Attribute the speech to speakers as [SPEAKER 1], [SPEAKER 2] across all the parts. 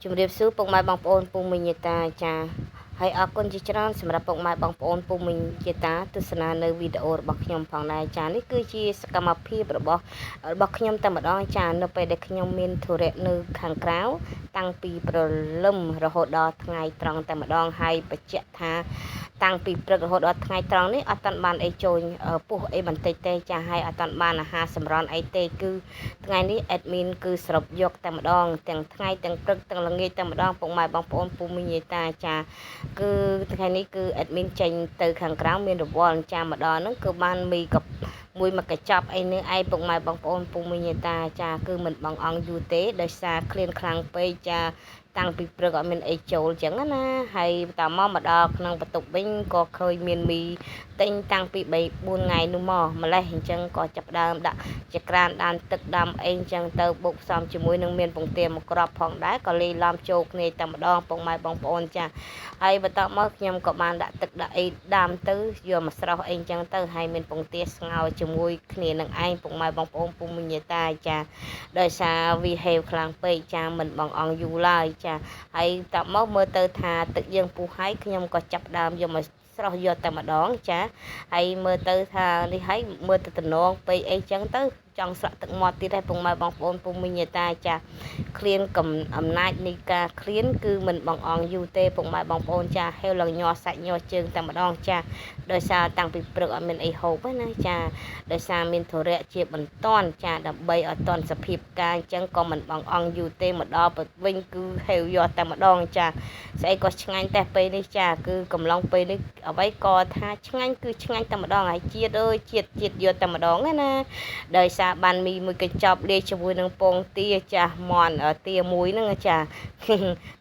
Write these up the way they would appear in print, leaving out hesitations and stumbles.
[SPEAKER 1] ជំរាបសួរពុកម៉ែបងប្អូនពូមីងយាតាចាហើយអរគុណជាច្រើនសម្រាប់ពុកម៉ែបងប្អូនពូមីងយាតាទស្សនានៅវីដេអូរបស់ខ្ញុំផងដែរចានេះគឺជាសកម្មភាពរបស់ខ្ញុំតែម្ដងចានៅពេលដែលខ្ញុំមានធុរៈនៅខាងក្រៅតាំងពីព្រលឹមរហូតដល់ថ្ងៃត្រង់តែម្ដងហើយបញ្ជាក់ថាតាំងពីព្រឹករហូតដល់ថ្ងៃត្រង់នេះអត់តាន់បានអីចូលពុះអីបន្តិចទេចាហើយអត់តាន់បានអាហារសម្រន់អីទេគឺថ្ងៃនេះ admin គឺសរុបយកតែម្ដងទាំងថ្ងៃទាំងព្រឹកទាំងល្ងាចតែម្ដងពុកម៉ែបងប្អូនពូមីងយាតាចាគឺថ្ងៃនេះគឺ admin ចេញទៅខាងក្រៅមានរវល់ចាម្ដងហ្នឹងគឺបានមីកមួយមកកញ្ចប់អីនេះឯងពុកម៉ែបងប្អូនពូមីងយាតាចាគឺមិនបងអង្គយូរទេដោយសារឃ្លានខ្លាំងពេកចាតាំងពីព្រឹកអត់មានអីចូលអញ្ចឹងណាហើយតមកដល់ក្នុងបន្ទប់វិញក៏ឃើញមានមីទិញតាំងពី3 4ថ្ងៃនោះមកម្លេះអញ្ចឹងក៏ចាប់ដើមដាក់ចក្រានដានទឹកដាំអីអញ្ចឹងទៅបុកផ្សំជាមួយនឹងមានពងទាមកក្របផងដែរក៏លាយឡំចូលគ្នាតែម្ដងពុកម៉ែបងប្អូនចាហើយបន្ទាប់មកខ្ញុំក៏បានដាក់ទឹកដាក់អីដាំទៅយកមកស្រោះអីអញ្ចឹងទៅហើយមានពងទាស្ងោរជាមួយគ្នានឹងឯងពុកម៉ែបងប្អូនពូមីងយាតាចាដោយសារវាហេវខ្លាំងពេកចាមិនបងអង្គយូរឡើយចាហើយតមកមើលទៅថាទឹកយើងពុះហើយខ្ញុំក៏ចាប់ដើមយកមកស្រស់យកតែម្ដងចាហើយមើលទៅថានេះហើយមើលទៅតំណងពេកអីចឹងទៅចង់ស្រាក់ទឹកមាត់ទៀតហើយពុកម៉ែបងប្អូនពូមីងយាតាចាឃ្លានអំណាចនៃការឃ្លានគឺមិនបងអង្គយូរទេពុកម៉ែបងប្អូនចាហេវឡើងញ័រសាច់ញ័រជើងតែម្ដងចាដោយសារតាំងពីព្រឹកអត់មានអីហូបណាចាដោយសារមានធុរៈជាបន្ទាន់ចាដើម្បីឲ្យតន់សភាពការអញ្ចឹងក៏មិនបងអង្គយូរទេមកដល់វិញគឺហេវយកតែម្ដងចាស្អីក៏ឆ្ងាញ់តែពេលនេះចាគឺកំឡុងពេលនេះអ្វីក៏ថាឆ្ងាញ់គឺឆ្ងាញ់តែម្ដងហើយជាតិអើយជាតិយកតែម្ដងណាដោយសារបានមីមួយកញ្ចប់លាយជាមួយនឹងពងទាចាស់មន់ទាមួយហ្នឹងចា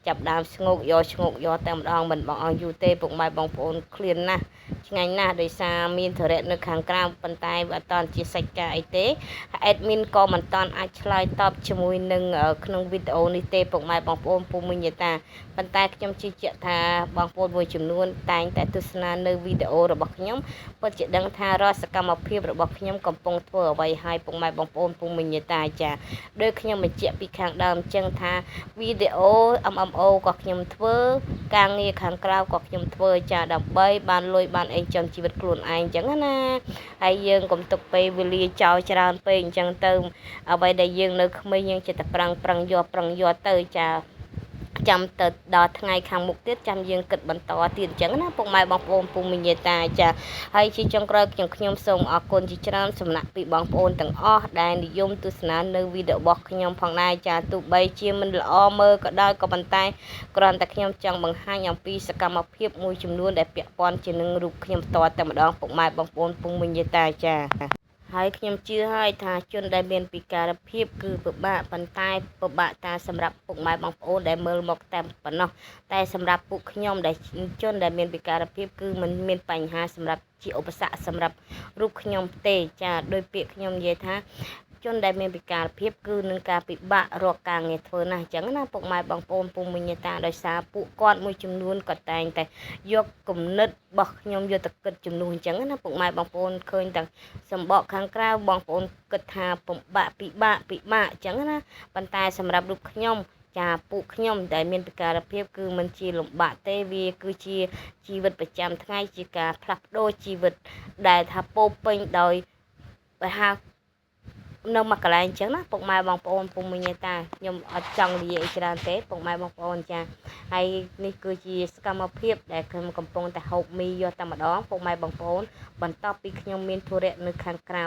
[SPEAKER 1] ចាប់ដើមស្ងោកយកតែម្ដងមិនបងអង្គយូរទេពុកម៉ែបងប្អូនឃ្លានណាស់ឆ្ងាញ់ណាស់ដោយសារមានធរៈនៅខាងក្រៅប៉ុន្តែអត់តន់ជាសាច់ការអីទេ admin ក៏មិនតន់អាចឆ្លើយតបជាមួយនឹងក្នុងវីដេអូនេះទេពុកម៉ែបងប្អូនពូមីងយាតាប៉ុន្តែខ្ញុំជឿជាក់ថាបងប្អូនមួយចំនួនតែងតែទស្សនានៅវីដេអូរបស់ខ្ញុំពិតជាដឹងថារាល់សកម្មភាពរបស់ខ្ញុំកំពុងធ្វើអ្វីហើយពុកម៉ែបងប្អូនពូមីងយាតាចាដោយខ្ញុំបញ្ជាក់ពីខាងដើមអញ្ចឹងថាវីដេអូ MMO ក៏ខ្ញុំធ្វើការងារខាងក្រៅក៏ខ្ញុំធ្វើចាដើម្បីបានលុយបានអីចំជីវិតខ្លួនឯងអញ្ចឹងណាហើយយើងកុំទុកពេលវេលាចោលច្រើនពេកអញ្ចឹងទៅអ្វីដែលយើងនៅក្មេងយើងចិត្តតែប្រឹងយកទៅចាចាំទៅដល់ថ្ងៃខាងមុខទៀតចាំយើងគិតបន្តទៀតអញ្ចឹងណាពុកម៉ែបងប្អូនពូមីងយាតាចាហើយជាចុងក្រោយខ្ញុំសូមអរគុណជាច្រើនសំណាក់ពីបងប្អូនទាំងអស់ដែលនិយមទស្សនានៅវីដេអូរបស់ខ្ញុំផងដែរចាទោះបីជាមិនល្អមើលក៏ដោយក៏ប៉ុន្តែគ្រាន់តែខ្ញុំចង់បង្ហាញអំពីសកម្មភាពមួយចំនួនដែលពាក់ព័ន្ធជានឹងរូបខ្ញុំផ្ទាល់តែម្ដងពុកម៉ែបងប្អូនពូមីងយាតាចាហើយខ្ញុំជឿហើយថាជនដែលមានពិការភាពគឺពិបាកប៉ុន្តែពិបាកតែសម្រាប់ពុកម៉ែបងប្អូនដែលមើលមកតែប៉ុណ្ណោះតែសម្រាប់ពួកខ្ញុំដែលជនដែលមានពិការភាពគឺមិនមានបញ្ហាសម្រាប់ជាឧបសគ្គសម្រាប់រូបខ្ញុំទេចាដោយពាក្យខ្ញុំនិយាយថាជនដែលមានពិការភាពគឺនឹងការពិបាករកការងារធ្វើណាស់អញ្ចឹងណាពុកម៉ែបងប្អូនពូមីងយាតាដោយសារពួកគាត់មួយចំនួនក៏តែងតែយកគំនិតរបស់ខ្ញុំយកទៅគិតជំនួសអញ្ចឹងណាពុកម៉ែបងប្អូនឃើញតែសម្បកខាងក្រៅបងប្អូនគិតថាពិបាកអញ្ចឹងណាប៉ុន្តែសម្រាប់រូបខ្ញុំចាពួកខ្ញុំដែលមានពិការភាពគឺមិនជាលំបាកទេវាគឺជាជីវិតប្រចាំថ្ងៃជាការផ្លាស់ប្ដូរជីវិតដែលថាពោពេញដោយបើថានៅមួយកន្លែងអញ្ចឹងណាពុកម៉ែបងប្អូនពូមីងយាតាខ្ញុំអត់ចង់និយាយច្រើនទេពុកម៉ែបងប្អូនចាហើយនេះគឺជាសកម្មភាពដែលខ្ញុំកំពុងតែហូបមីយកតែម្ដងពុកម៉ែបងប្អូនបន្ទាប់ពីខ្ញុំមានធុរៈនៅខាងក្រៅ